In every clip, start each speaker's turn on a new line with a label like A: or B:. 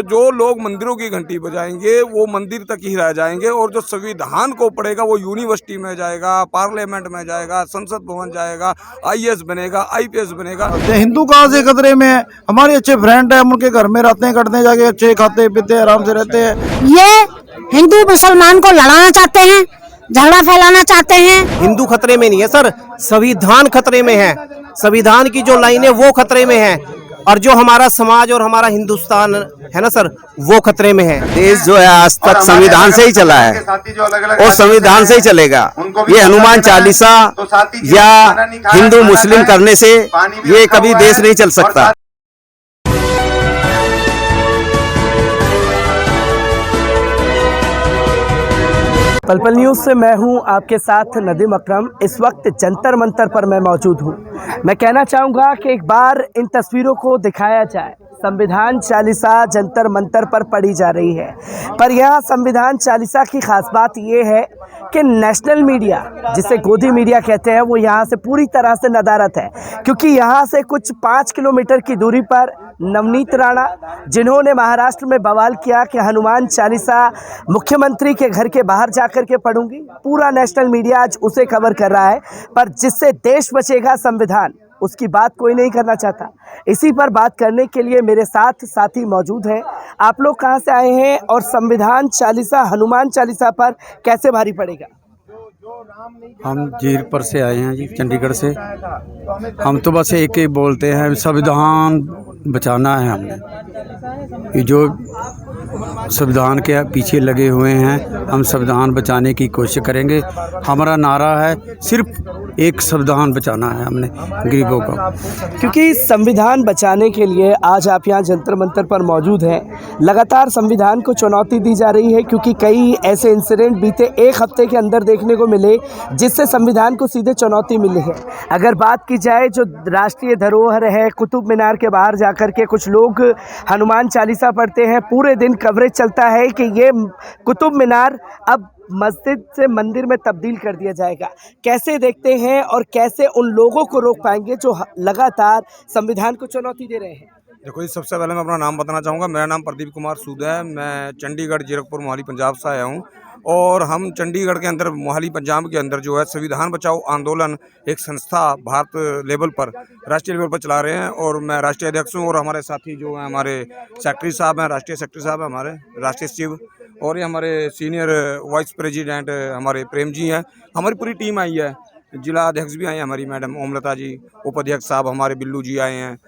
A: तो जो लोग मंदिरों की घंटी बजाएंगे वो मंदिर तक ही रह जाएंगे, और जो संविधान को पढ़ेगा वो यूनिवर्सिटी में जाएगा, पार्लियामेंट में जाएगा, संसद भवन जाएगा, आईएएस बनेगा, आईपीएस बनेगा।
B: हिंदू कहाँ से खतरे में है? हमारे अच्छे फ्रेंड है, हम उनके घर में रहते हैं, करते हैं, जाके अच्छे खाते पीते आराम से रहते हैं।
C: ये हिंदू मुसलमान को लड़ाना चाहते हैं, झगड़ा फैलाना चाहते हैं।
D: हिंदू खतरे में नहीं है सर, संविधान खतरे में है। संविधान की जो लाइन है वो खतरे में है, और जो हमारा समाज और हमारा हिंदुस्तान है ना सर, वो खतरे में है।
E: देश जो है आज तक संविधान से ही चला है और संविधान से ही चलेगा। ये हनुमान चालीसा या हिंदू मुस्लिम करने से ये कभी देश नहीं चल सकता।
F: पल न्यूज़ से मैं हूं आपके साथ नदीम अकरम। इस वक्त जंतर मंतर पर मैं मौजूद हूं। मैं कहना चाहूँगा कि एक बार इन तस्वीरों को दिखाया जाए। संविधान चालीसा जंतर मंतर पर पढ़ी जा रही है, पर यहाँ संविधान चालीसा की खास बात ये है कि नेशनल मीडिया, जिसे गोदी मीडिया कहते हैं, वो यहाँ से पूरी तरह से नदारत है, क्योंकि यहाँ से कुछ 5 किलोमीटर की दूरी पर नवनीत राणा, जिन्होंने महाराष्ट्र में बवाल किया कि हनुमान चालीसा मुख्यमंत्री के घर के बाहर जाकर के पढ़ूंगी, पूरा नेशनल मीडिया आज उसे कवर कर रहा है। पर जिससे देश बचेगा संविधान, उसकी बात कोई नहीं करना चाहता। इसी पर बात करने के लिए मेरे साथ साथी मौजूद हैं। आप लोग कहाँ से आए हैं और संविधान चालीसा हनुमान चालीसा पर कैसे भारी पड़ेगा?
G: हम जीरपुर से आए हैं जी, चंडीगढ़ से। हम तो बस एक ही बोलते हैं, संविधान बचाना है हमने। ये जो संविधान के पीछे लगे हुए हैं, हम संविधान बचाने की कोशिश करेंगे। हमारा नारा है सिर्फ एक संविधान बचाना है हमने गरीबों का।
F: क्योंकि संविधान बचाने के लिए आज आप यहाँ जंतर मंतर पर मौजूद हैं। लगातार संविधान को चुनौती दी जा रही है, क्योंकि कई ऐसे इंसिडेंट बीते एक हफ्ते के अंदर देखने को मिले जिससे संविधान को सीधे चुनौती मिली है। अगर बात की जाए जो राष्ट्रीय धरोहर है, कुतुब मीनार के बाहर जाकर के कुछ लोग हनुमान चालीसा पढ़ते हैं, पूरे दिन कवरेज चलता है कि ये कुतुब मीनार अब मस्जिद से मंदिर में तब्दील कर दिया जाएगा। कैसे देखते हैं और कैसे उन लोगों को रोक पाएंगे जो लगातार संविधान को चुनौती दे रहे हैं?
A: देखो जी, सबसे पहले मैं अपना नाम बताना चाहूँगा। मेरा नाम प्रदीप कुमार सूद है। मैं चंडीगढ़, जीरकपुर, मोहाली, पंजाब से आया हूँ। और हम चंडीगढ़ के अंदर, मोहाली, पंजाब के अंदर जो है संविधान बचाओ आंदोलन एक संस्था भारत लेवल पर, राष्ट्रीय लेवल पर चला रहे हैं। और मैं राष्ट्रीय अध्यक्ष हूँ, और हमारे साथी जो हैं, हमारे सेक्रेटरी साहब हैं, राष्ट्रीय सेक्रेटरी साहब हैं, हमारे राष्ट्रीय सचिव, और ये हमारे सीनियर वाइस प्रेसिडेंट हमारे प्रेम जी हैं। हमारी पूरी टीम आई है, जिला अध्यक्ष भी आए हैं, हमारी मैडम ओमलता जी, उपाध्यक्ष साहब हमारे बिल्लू जी आए हैं।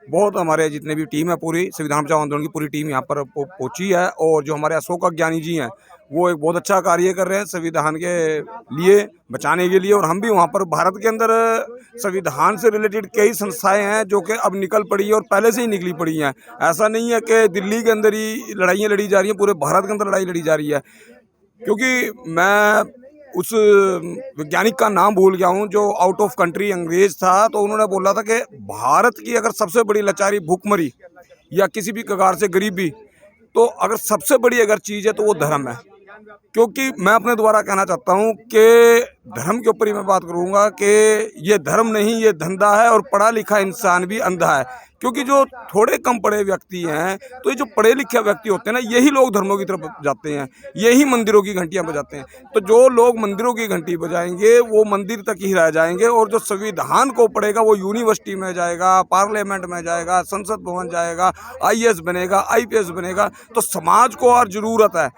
A: बहुत हमारे जितने भी टीम है, पूरी संविधान बचाओ आंदोलन की पूरी टीम यहाँ पर पहुंची है। और जो हमारे अशोक ज्ञानी जी हैं, वो एक बहुत अच्छा कार्य कर रहे हैं संविधान के लिए, बचाने के लिए। और हम भी वहाँ पर भारत के अंदर संविधान से रिलेटेड कई संस्थाएं हैं जो कि अब निकल पड़ी है और पहले से ही निकली पड़ी हैं। ऐसा नहीं है कि दिल्ली के अंदर ही लड़ाइयाँ लड़ी जा रही हैं, पूरे भारत के अंदर लड़ाई लड़ी जा रही है। क्योंकि मैं उस वैज्ञानिक का नाम भूल गया हूँ जो आउट ऑफ कंट्री अंग्रेज था, तो उन्होंने बोला था कि भारत की अगर सबसे बड़ी लाचारी भूखमरी या किसी भी प्रकार से गरीबी, तो अगर सबसे बड़ी अगर चीज़ है तो वो धर्म है। क्योंकि मैं अपने द्वारा कहना चाहता हूँ कि धर्म के ऊपर ही मैं बात करूँगा कि ये धर्म नहीं, ये धंधा है, और पढ़ा लिखा इंसान भी अंधा है। क्योंकि जो थोड़े कम पढ़े व्यक्ति हैं, तो ये जो पढ़े लिखे व्यक्ति होते हैं ना, यही लोग धर्मों की तरफ जाते हैं, यही मंदिरों की घंटियां बजाते हैं। तो जो लोग मंदिरों की घंटी बजाएंगे वो मंदिर तक ही रह जाएंगे, और जो संविधान को पढ़ेगा वो यूनिवर्सिटी में जाएगा, पार्लियामेंट में जाएगा, संसद भवन जाएगा, आईएएस बनेगा, आईपीएस बनेगा। तो समाज को और ज़रूरत है,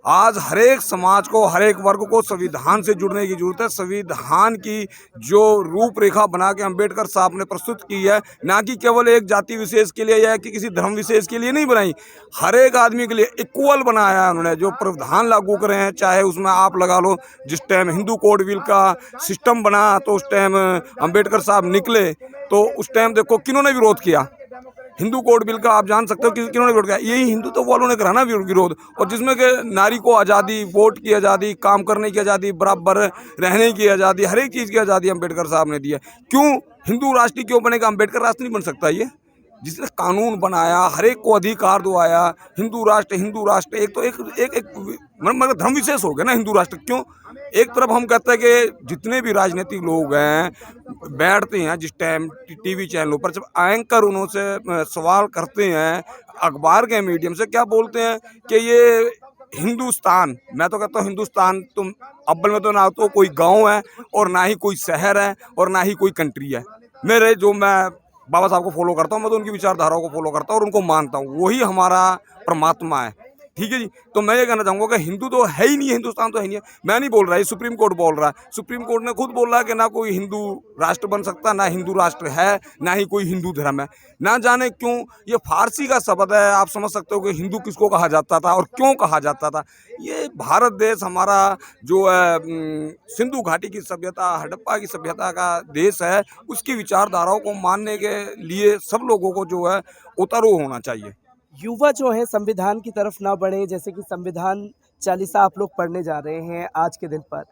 A: आज हर एक समाज को, हर एक वर्ग को संविधान से जुड़ने की जरूरत है। संविधान की जो रूपरेखा बना के अम्बेडकर साहब ने प्रस्तुत की है, ना कि केवल एक जाति विशेष के लिए या कि किसी धर्म विशेष के लिए नहीं बनाई, हर एक आदमी के लिए इक्वल बनाया है उन्होंने। जो प्रावधान लागू करे हैं, चाहे उसमें आप लगा लो, जिस टाइम हिंदू कोड बिल का सिस्टम बना तो उस टाइम अम्बेडकर साहब निकले, तो उस टाइम देखो किन्होंने विरोध किया हिंदू कोड बिल का। आप जान सकते हो कि किन्होंने विरोध किया, यही हिंदुत्व वालों ने करा ना विरोध। और जिसमें कि नारी को आज़ादी, वोट की आज़ादी, काम करने की आज़ादी, बराबर रहने की आज़ादी, हर एक चीज़ की आज़ादी अम्बेडकर साहब ने दी है। क्यों हिंदू राष्ट्र क्यों बनेगा? अम्बेडकर राष्ट्र नहीं बन सकता ये, जिसने कानून बनाया, हर एक को अधिकार दिवाया। हिंदू राष्ट्र एक तो एक मतलब धर्म विशेष हो गया ना हिंदू राष्ट्र। क्यों? एक तरफ हम कहते हैं कि जितने भी राजनीतिक लोग हैं बैठते हैं जिस टाइम टीवी चैनलों पर, जब एंकर उनसे सवाल करते हैं अखबार के मीडियम से, क्या बोलते हैं कि ये हिंदुस्तान, मैं तो कहता हूँ हिंदुस्तान तुम अव्वल में तो ना तो कोई गांव है और ना ही कोई शहर है और ना ही कोई कंट्री है। मैं बाबा साहब को फॉलो करता हूँ, मैं तो उनकी विचारधाराओं को फॉलो करता हूँ और उनको मानता हूँ, वही हमारा परमात्मा है। ठीक है जी, तो मैं ये कहना चाहूँगा कि हिंदू तो है ही नहीं है, हिंदुस्तान तो है ही नहीं है। मैं नहीं बोल रहा, ये सुप्रीम कोर्ट बोल रहा है। सुप्रीम कोर्ट ने खुद बोला कि ना कोई हिंदू राष्ट्र बन सकता, ना हिंदू राष्ट्र है, ना ही कोई हिंदू धर्म है। ना जाने क्यों ये फारसी का शब्द है, आप समझ सकते हो कि हिंदू किसको कहा जाता था और क्यों कहा जाता था। ये भारत देश हमारा जो है सिंधु घाटी की सभ्यता, हड़प्पा की सभ्यता का देश है, उसकी विचारधाराओं को मानने के लिए सब लोगों को जो है उतारू होना चाहिए।
F: युवा जो है संविधान की तरफ ना बढ़े, जैसे कि संविधान चालीसा आप लोग पढ़ने जा रहे हैं आज के दिन पर,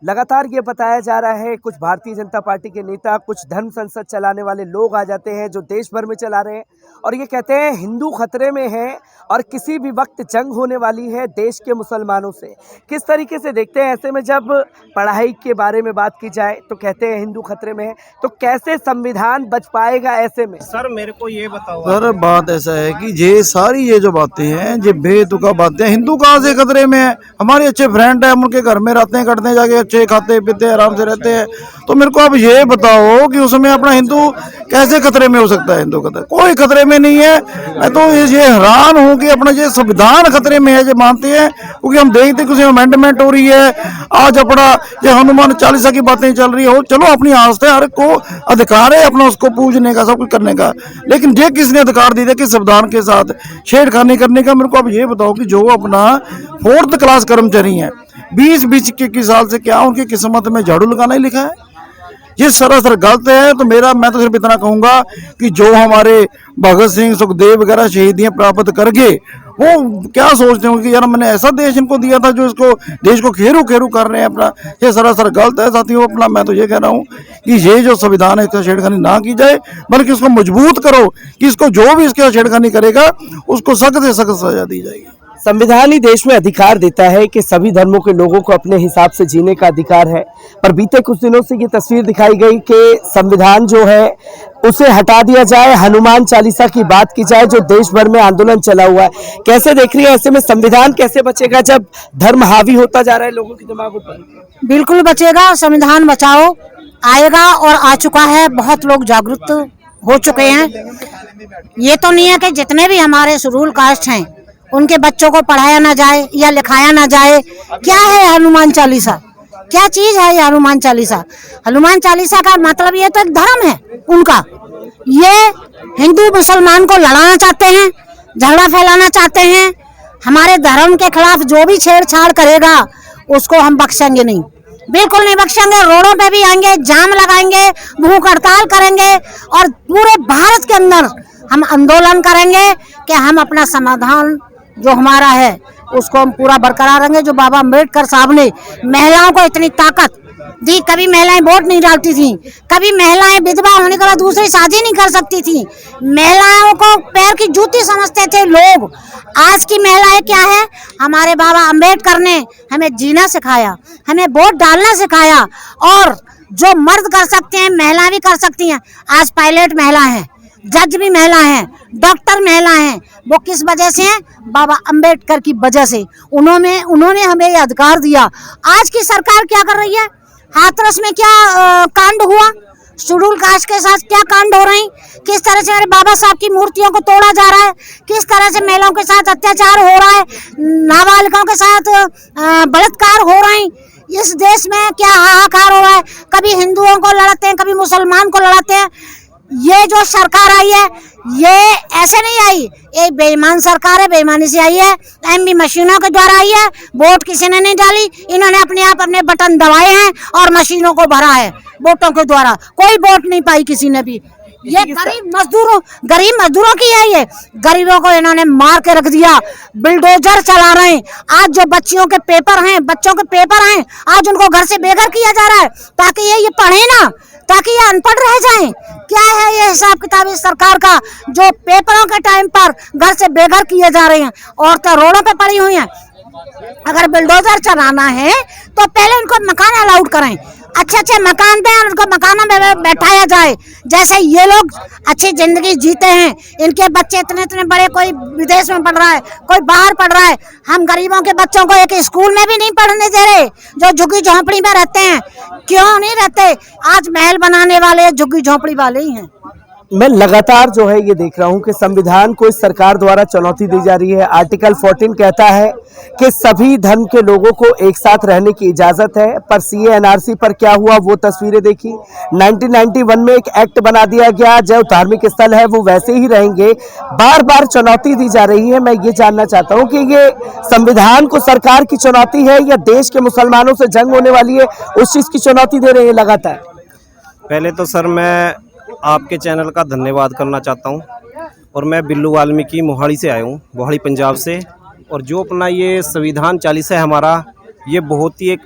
F: लगातार ये बताया जा रहा है कुछ भारतीय जनता पार्टी के नेता, कुछ धर्म संसद चलाने वाले लोग आ जाते हैं जो देश भर में चला रहे हैं और ये कहते हैं हिंदू खतरे में है और किसी भी वक्त जंग होने वाली है देश के मुसलमानों से। किस तरीके से देखते हैं ऐसे में, जब पढ़ाई के बारे में बात की जाए तो कहते हैं हिंदू खतरे में है, तो कैसे संविधान बच पाएगा ऐसे में?
D: सर मेरे को ये बताओ।
B: सर बात ऐसा है कि ये जो बातें हैं, ये बेतुका बातें, हिंदू कहाँ से खतरे में है? हमारे अच्छे फ्रेंड है, हम उनके घर में रहते हैं, करते हैं, जाके अच्छे खाते पीते आराम से रहते हैं। तो मेरे को आप ये बताओ कि उसमें अपना हिंदू कैसे खतरे में हो सकता है? हिंदू खतरे कोई खतरे में नहीं है। मैं तो ये हैरान हूँ कि अपना ये संविधान खतरे में है, जो मानते हैं, क्योंकि हम देखते हैं कुछ अमेंडमेंट हो रही है। आज अपना ये हनुमान चालीसा की बातें चल रही हो, चलो अपनी आस्था है, हर को अधिकार है अपना उसको पूजने का, सब कुछ करने का, लेकिन ये किसने अधिकार दिया कि संविधान के साथ छेड़खानी करने का? मेरे को आप ये बताओ कि जो अपना 4th क्लास कर्मचारी हैं, 20-20 21 साल से, क्या उनकी किस्मत में झाड़ू लगाना ही लिखा है? ये सरासर गलत है। तो मैं तो सिर्फ इतना कहूंगा कि जो हमारे भगत सिंह, सुखदेव वगैरह शहीदियां प्राप्त करके वो क्या सोचते होंगे कि यार मैंने ऐसा देश इनको दिया था जो इसको देश को खेरू खेरू कर रहे हैं अपना, ये सरासर गलत है साथियों। अपना मैं तो ये कह रहा हूँ कि ये जो संविधान है इसका छेड़खानी ना की जाए, बल्कि इसको मजबूत करो कि इसको जो भी इसके छेड़खानी करेगा उसको सख्त से सख्त सजा दी जाएगी।
F: संविधान ही देश में अधिकार देता है कि सभी धर्मों के लोगों को अपने हिसाब से जीने का अधिकार है, पर बीते कुछ दिनों से ये तस्वीर दिखाई गई कि संविधान जो है उसे हटा दिया जाए, हनुमान चालीसा की बात की जाए जो देश भर में आंदोलन चला हुआ है। कैसे देख रही है ऐसे में संविधान कैसे बचेगा जब धर्म हावी होता जा रहा है लोगों के दिमागों पर?
C: बिल्कुल बचेगा, संविधान बचाओ आएगा और आ चुका है, बहुत लोग जागरूक हो चुके हैं। ये तो नहीं है कि जितने भी हमारे शेड्यूल कास्ट हैं उनके बच्चों को पढ़ाया ना जाए या लिखाया ना जाए। क्या है हनुमान चालीसा? क्या चीज है ये हनुमान चालीसा? हनुमान चालीसा का मतलब ये तो एक धर्म है उनका। ये हिंदू मुसलमान को लड़ाना चाहते हैं, झगड़ा फैलाना चाहते हैं। हमारे धर्म के खिलाफ जो भी छेड़छाड़ करेगा उसको हम बख्शेंगे नहीं, बिल्कुल नहीं बख्शेंगे। रोडों पे भी आएंगे, जाम लगाएंगे, भूख हड़ताल करेंगे और पूरे भारत के अंदर हम आंदोलन करेंगे कि हम अपना समाधान जो हमारा है उसको हम पूरा बरकरार रखेंगे। जो बाबा अम्बेडकर साहब ने महिलाओं को इतनी ताकत दी, कभी महिलाएं वोट नहीं डालती थी, कभी महिलाएं विधवा होने के बाद दूसरी शादी नहीं कर सकती थी, महिलाओं को पैर की जूती समझते थे लोग। आज की महिलाएं क्या है? हमारे बाबा अम्बेडकर ने हमें जीना सिखाया, हमें वोट डालना सिखाया, और जो मर्द कर सकते हैं महिला भी कर सकती हैं। आज पायलट महिला है, जज भी महिला हैं, डॉक्टर महिला हैं। वो किस वजह से हैं? बाबा अंबेडकर की वजह से। उन्होंने हमें ये अधिकार दिया। आज की सरकार क्या कर रही है? हाथरस में क्या कांड हुआ? शेड्यूल कास्ट के साथ क्या कांड हो रहे हैं? किस तरह से मेरे बाबा साहब की मूर्तियों को तोड़ा जा रहा है? किस तरह से महिलाओं के साथ अत्याचार हो रहा है? नाबालिगों के साथ बलात्कार हो रहे हैं? इस देश में क्या हाहाकार हो रहा है? कभी हिंदुओं को लड़ाते हैं, कभी मुसलमान को लड़ाते हैं। ये जो सरकार आई है ये ऐसे नहीं आई, ये बेईमान सरकार है, बेईमानी से आई है। एमबी मशीनों के द्वारा आई है, वोट किसी ने नहीं डाली, इन्होंने अपने आप अपने बटन दबाए हैं और मशीनों को भरा है वोटों के द्वारा। कोई वोट नहीं पाई किसी ने भी। ये गरीब मजदूरों की है। ये गरीबों को इन्होंने मार के रख दिया, बुलडोजर चला रहे हैं। आज जो बच्चों के पेपर हैं आज उनको घर से बेघर किया जा रहा है ताकि ये पढ़े ना, ताकि ये अनपढ़ रह जाएं। क्या है ये हिसाब किताब इस सरकार का, जो पेपरों के टाइम पर घर से बेघर किए जा रहे हैं? औरतें रोडों पे पड़ी हुई हैं। अगर बुलडोजर चलाना है तो पहले उनको मकान अलाउड करें, अच्छे अच्छे मकान पे उनको मकानों में बैठाया जाए। जैसे ये लोग अच्छी जिंदगी जीते हैं, इनके बच्चे इतने इतने बड़े, कोई विदेश में पढ़ रहा है, कोई बाहर पढ़ रहा है। हम गरीबों के बच्चों को एक स्कूल में भी नहीं पढ़ने दे रहे, जो झुग्गी झोंपड़ी में रहते हैं। क्यों नहीं रहते? आज महल बनाने वाले झुग्गी झोंपड़ी वाले ही हैं।
F: मैं लगातार जो है ये देख रहा हूँ कि संविधान को इस सरकार द्वारा चुनौती दी जा रही है। आर्टिकल 14 कहता है कि सभी धर्म के लोगों को एक साथ रहने की इजाजत है, पर सीए एनआरसी पर क्या हुआ वो तस्वीरें देखी। 1991 में एक एक्ट बना दिया गया, जो धार्मिक स्थल है वो वैसे ही रहेंगे। बार बार चुनौती दी जा रही है। मैं ये जानना चाहता हूँ कि ये संविधान को सरकार की चुनौती है या देश के मुसलमानों से जंग होने वाली है उस चीज की चुनौती दे रहे हैं लगातार?
D: पहले तो सर मैं आपके चैनल का धन्यवाद करना चाहता हूं, और मैं बिल्लू वाल्मीकि मोहाली से आया हूं, मोहाली पंजाब से। और जो अपना ये संविधान चालीसा है हमारा, ये बहुत ही एक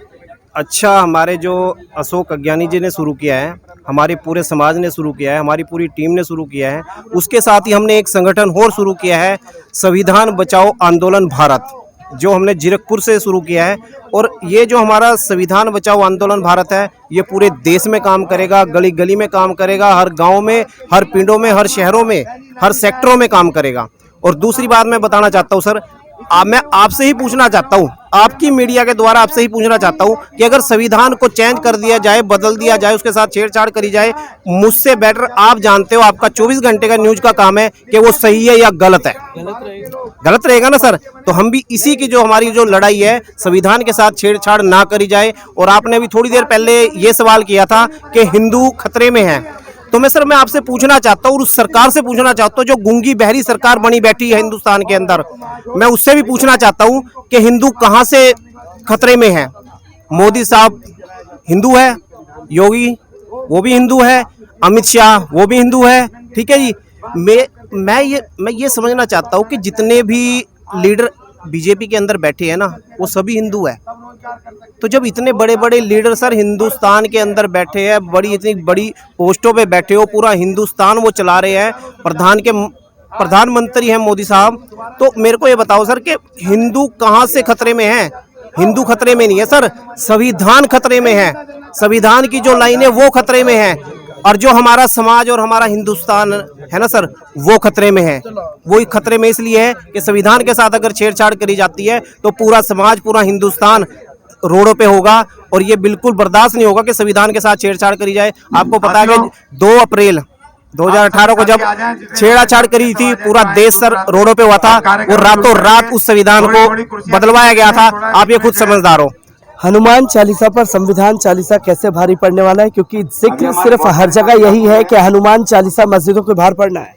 D: अच्छा हमारे जो अशोक अज्ञानी जी ने शुरू किया है, हमारे पूरे समाज ने शुरू किया है, हमारी पूरी टीम ने शुरू किया है। उसके साथ ही हमने एक संगठन और शुरू किया है, संविधान बचाओ आंदोलन भारत, जो हमने जीरकपुर से शुरू किया है। और ये जो हमारा संविधान बचाओ आंदोलन भारत है, ये पूरे देश में काम करेगा, गली गली में काम करेगा, हर गांव में, हर पिंडों में, हर शहरों में, हर सेक्टरों में काम करेगा। और दूसरी बात मैं बताना चाहता हूँ सर, मैं आपसे ही पूछना चाहता हूँ, आपकी मीडिया के द्वारा आपसे ही पूछना चाहता हूँ कि अगर संविधान को चेंज कर दिया जाए, बदल दिया जाए, उसके साथ छेड़छाड़ करी जाए, मुझसे बेटर आप जानते हो, आपका 24 घंटे का न्यूज का काम है कि वो सही है या गलत है। गलत रहेगा ना सर। तो हम भी इसी की जो हमारी जो लड़ाई है, संविधान के साथ छेड़छाड़ ना करी जाए। और आपने अभी थोड़ी देर पहले ये सवाल किया था कि हिंदू खतरे में है, तो मैं आपसे पूछना चाहता हूँ और उस सरकार से पूछना चाहता हूँ जो गूंगी बहरी सरकार बनी बैठी है हिंदुस्तान के अंदर, मैं उससे भी पूछना चाहता हूँ कि हिंदू कहाँ से खतरे में है? मोदी साहब हिंदू है, योगी वो भी हिंदू है, अमित शाह वो भी हिंदू है, ठीक है जी। मैं ये समझना चाहता हूँ कि जितने भी लीडर बीजेपी के अंदर बैठे हैं ना, वो सभी हिंदू है। तो जब इतने बड़े बड़े लीडर सर हिंदुस्तान के अंदर बैठे हैं, इतनी बड़ी पोस्टों पे बैठे हो, पूरा हिंदुस्तान वो चला रहे हैं, प्रधानमंत्री हैं मोदी साहब, तो मेरे को ये बताओ सर कि हिंदू कहाँ से खतरे में है? हिंदू खतरे में नहीं है सर, संविधान खतरे में है। संविधान की जो लाइन है वो खतरे में है, और जो हमारा समाज और हमारा हिंदुस्तान है ना सर, वो खतरे में है। वो खतरे में इसलिए है कि संविधान के साथ अगर छेड़छाड़ करी जाती है तो पूरा समाज, पूरा हिंदुस्तान रोडों पे होगा, और ये बिल्कुल बर्दाश्त नहीं होगा कि संविधान के साथ छेड़छाड़ करी जाए। आपको पता है कि 2 अप्रैल 2018 को जब छेड़छाड़ करी थी, पूरा देश सर रोडों पे हुआ था, और रातों रात उस संविधान को बदलवाया गया था। आप ये खुद समझदार हो।
F: हनुमान चालीसा पर संविधान चालीसा कैसे भारी पड़ने वाला है? क्योंकि जिक्र सिर्फ हर जगह यही है कि हनुमान चालीसा मस्जिदों के बाहर पढ़ना है।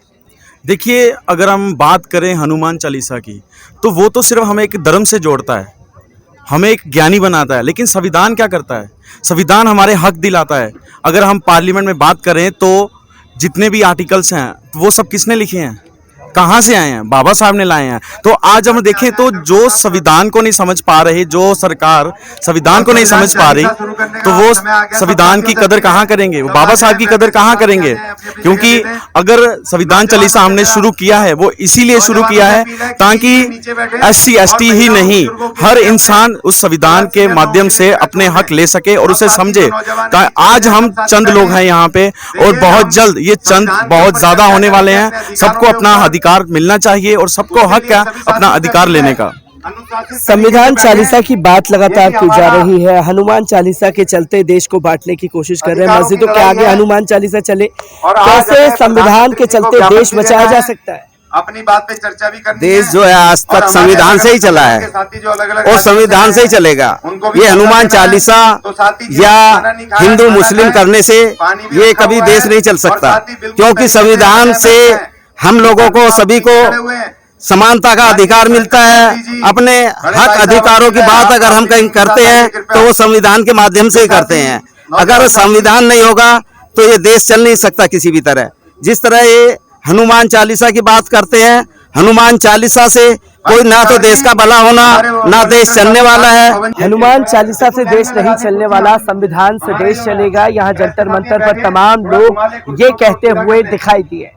H: देखिए, अगर हम बात करें हनुमान चालीसा की, तो वो तो सिर्फ हमें एक धर्म से जोड़ता है, हमें एक ज्ञानी बनाता है। लेकिन संविधान क्या करता है? संविधान हमारे हक दिलाता है। अगर हम पार्लियामेंट में बात करें तो जितने भी आर्टिकल्स हैं वो सब किसने लिखे हैं? कहाँ से आए हैं? बाबा साहब ने लाए हैं। तो आज हम देखें तो जो संविधान को नहीं समझ पा रहे, जो सरकार संविधान को नहीं समझ पा रही, तो वो संविधान की कदर कहाँ करेंगे? वो बाबा साहब की कदर कहाँ करेंगे? क्योंकि अगर संविधान चालीसा हमने शुरू किया है, वो इसीलिए शुरू किया है ताकि SC ST ही नहीं, हर इंसान उस संविधान के माध्यम से अपने हक ले सके और उसे समझे। आज हम चंद लोग हैं यहाँ पे, और बहुत जल्द ये चंद बहुत ज्यादा होने वाले हैं। सबको अपना अधिकार मिलना चाहिए और सबको हक है अपना अधिकार लेने का।
F: संविधान चालीसा की बात लगातार की जा रही है। हनुमान चालीसा के चलते देश को बांटने की कोशिश कर रहे हैं। मस्जिदों के आगे हनुमान चालीसा चले, कैसे संविधान के चलते देश बचाया जा सकता है?
I: अपनी बात पे चर्चा भी करनी
E: देश जो है आज तक संविधान से ही चला है और संविधान से ही चलेगा। ये हनुमान चालीसा या हिंदू मुस्लिम करने से ये कभी देश नहीं चल सकता, क्योंकि संविधान से हम लोगों को सभी को समानता का अधिकार मिलता है। अपने हक अधिकारों की बात अगर हम कहीं करते हैं तो वो संविधान के माध्यम से ही करते हैं। अगर संविधान नहीं होगा तो ये देश चल नहीं सकता किसी भी तरह। जिस तरह ये हनुमान चालीसा की बात करते हैं, हनुमान चालीसा से कोई ना तो देश का भला होना, ना देश चलने वाला है।
F: हनुमान चालीसा से देश नहीं चलने वाला, संविधान से देश चलेगा। यहाँ जंतर मंतर पर तमाम लोग ये कहते हुए दिखाई दिए।